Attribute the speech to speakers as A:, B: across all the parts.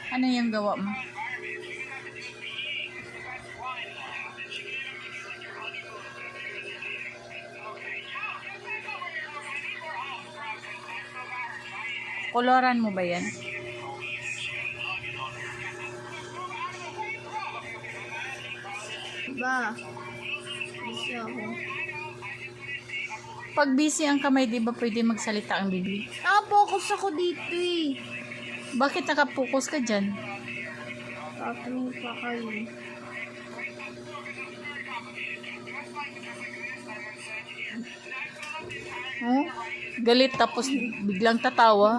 A: Ano yung gawa mo? Koloran mo ba yan?
B: Ba? Busy ako.
A: Pag busy ang kamay, di ba pwede magsalita ang bibig?
B: Nakapokus ako dito eh.
A: Bakit nakapokus ka dyan?
B: Tatanong pa kayo.
A: Oh? Galit tapos biglang tatawa?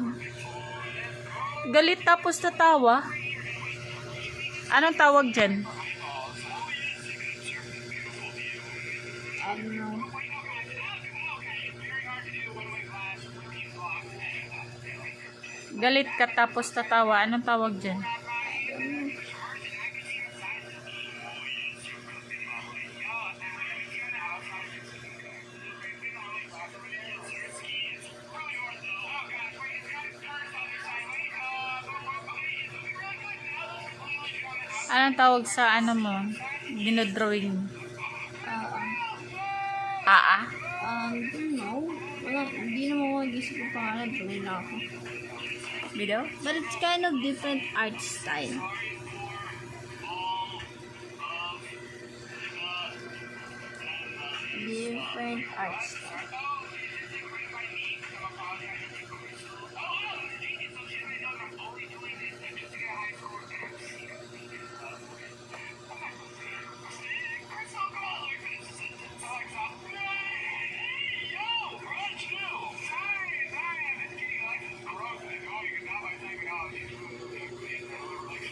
A: Galit tapos tatawa? Anong tawag dyan?
B: Ano?
A: Galit ka tapos tatawa. Anong tawag dyan? Anong tawag sa ano mo? Dinodrawing.
B: Don't know. Wala, hindi naman ako nag-isip ng pangalan. Tuloy na ako.
A: Video?
B: But it's kind of different art style. Different art style.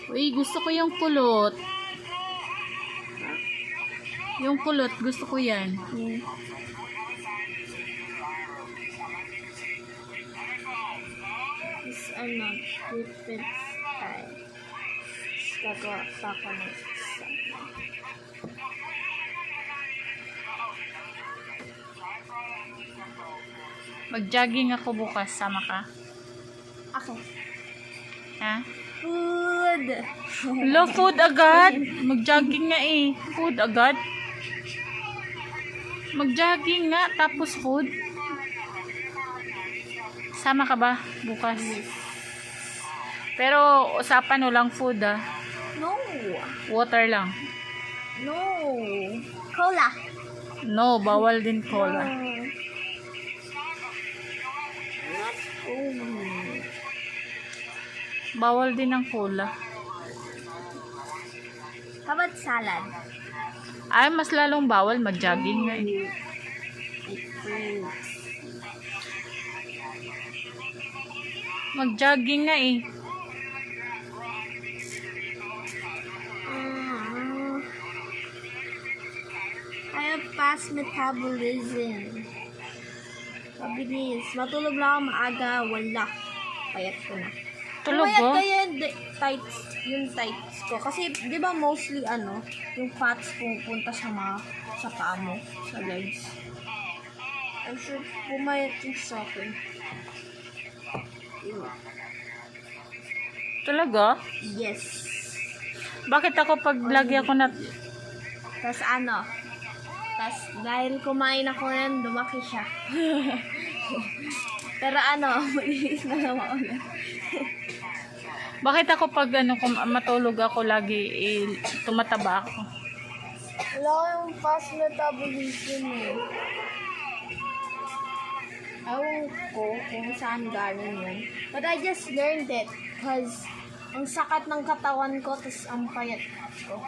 A: Uy, gusto ko yung kulot. Yung kulot, gusto ko yan.
B: It's ano, different style. Gagawa pa ako ng isa.
A: Mag-jogging ako bukas. Sama ka?
B: Okay.
A: Ha?
B: Food!
A: Hello, food agad. Mag-jogging nga eh. Food agad. Mag-jogging nga, tapos food. Sama ka ba bukas? Pero usapan walang food ah.
B: No!
A: Water lang.
B: No! Cola!
A: No, bawal din cola.
B: Not cola.
A: Bawal din ang cola.
B: How about salad?
A: Ay, mas lalong bawal mag-jogging nga eh. Mag-jogging nga eh.
B: I have fast metabolism. Mabilis. Matulog lang ako maaga. Wala. Payat ko na.
A: Tulog
B: Payat
A: ko?
B: kaya yung tights ko. Kasi, di ba mostly yung fats pupunta sa paa mo, sa legs. I should pumayat yung sa akin.
A: Talaga?
B: Yes.
A: Bakit ako pag lagi ako na...
B: Tapos tapos dahil kumain ako yan, lumaki siya. Pero malinis na naman ulit.
A: Bakit ako pag kung matulog ako lagi tumataba ako?
B: Wala kayong fast metabolism eh. Ewan ko kung saan galing yun. But I just learned it because ang sakat ng katawan ko tapos ang payat ko.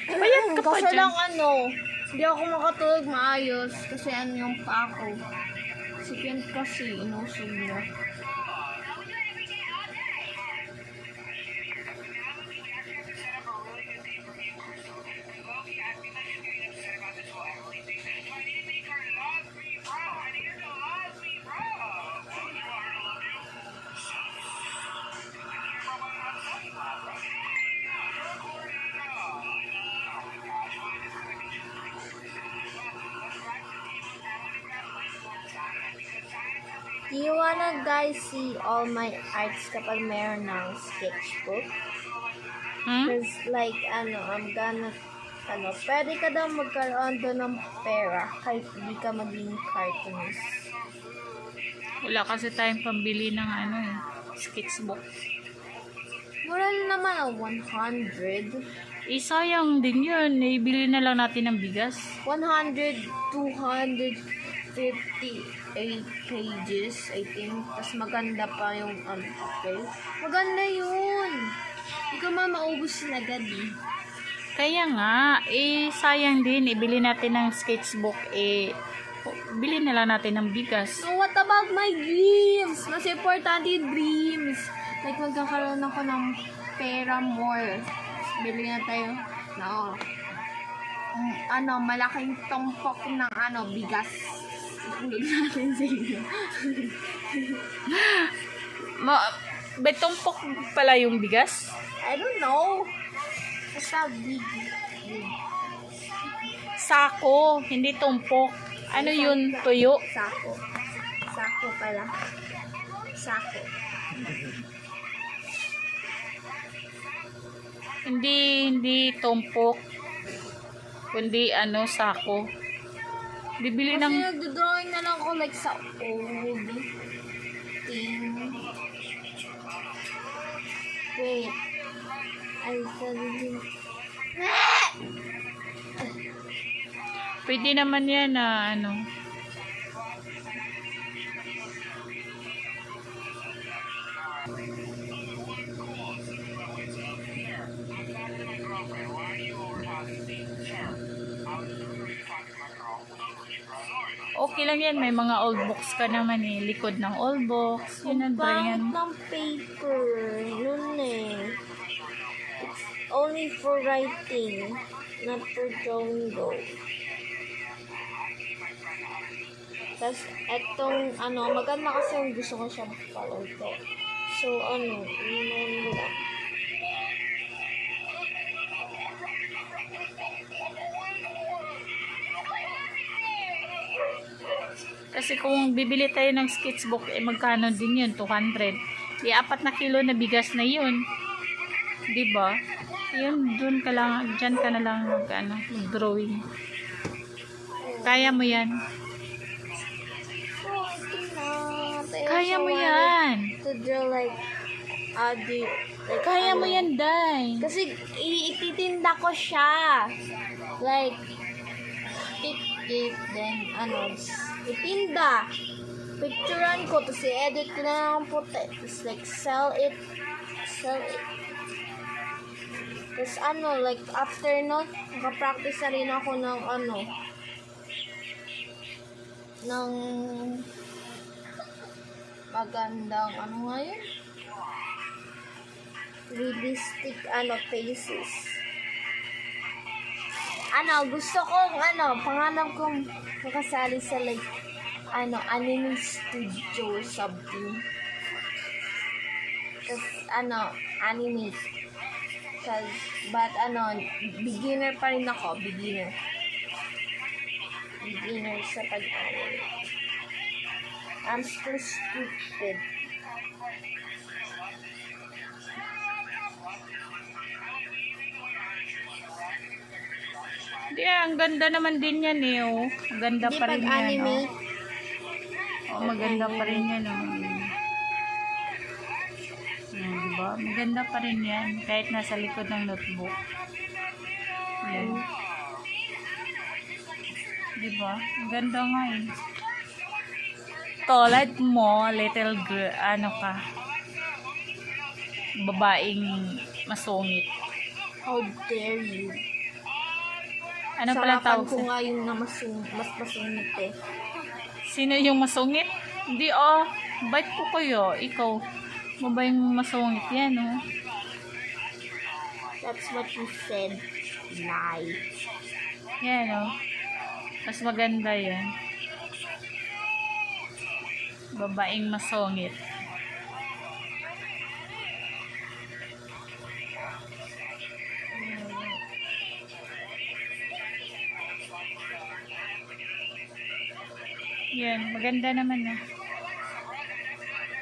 A: Payat ka pa
B: Kasi
A: dyan.
B: lang hindi ako makatulog maayos kasi yung paa ko. Sikyan kasi inusog na. Do you wanna guys see all my arts kapag meron ng sketchbook?
A: Hmm?
B: Cause like, I'm gonna, pwede ka daw magkaroon doon ng pera kahit hindi ka maging cartoonist.
A: Wala kasi tayong pambili ng sketchbook.
B: Mura naman ang 100.
A: Sayang din yun. Ibili na lang natin ng bigas.
B: 100, 258 pages, I think. Tapos maganda pa yung papel. Maganda yun. Hindi ko maubos yun agad eh.
A: Kaya nga, sayang din. Ibili natin ng sketchbook. Bili na lang natin ng bigas.
B: So what about my dreams? Mas importante yung dreams. Like magkakaroon ako ng pera more. Bili na tayo na malaking tumpok ng bigas. Ihulog natin sa inyo.
A: Betumpok pala yung bigas?
B: I don't know. Basta big.
A: Sako, hindi tumpok. Ano yun? Tuyo?
B: Sako. Sako pala. Sako.
A: Hindi tumpok. Kundi sako. Bibili
B: Kasi
A: ng...
B: nagdodrawing na lang ako like sa old thing. Wait. I suddenly...
A: Pwede naman yan na Okay lang yan. May mga old books ka naman Likod ng old books. Yun ang
B: Pangit
A: yan.
B: ng paper. Yun eh. It's only for writing. Not for drawing though. Tapos, etong, maganda kasi yung gusto ko siya color to. So, yun lang.
A: Kasi kung bibili tayo ng sketchbook, magkano din yun? 200. 4 na kilo na bigas na yun. Diba? Yun, dyan ka na lang mag-drawing. Kaya mo yan. Kaya mo yan.
B: To draw like,
A: Kaya mo yan, Day.
B: Kasi, ititinda ko siya. Like, then, itinda. Picturean ko, tapos i-edit ko na lang puti. Tapos, like, sell it. Tapos, like, after nun, nakapractice na rin ako ng, ng magandang, nga yun? Realistic, faces. Gusto kong, pangarap kong makasali sa, like, anime studio or something. Tapos, anime. But, beginner pa rin ako, beginner sa pag-anime. I'm still stupid.
A: Ang ganda naman din yan Ang ganda pa rin yan maganda pa rin yan diba? Maganda pa rin yan kahit nasa likod ng notebook. Yan. Diba? Ang ganda nga Tulad mo, little girl, babaeng masungit.
B: How dare you?
A: Ano pala tawag
B: ko nga yung mas masungit eh.
A: Sino yung masungit? Hindi bait ko kayo. Ikaw, mabayang masungit yan
B: That's what you said. Lie.
A: Yan mas maganda yan. Babaeng masungit. Yan, maganda naman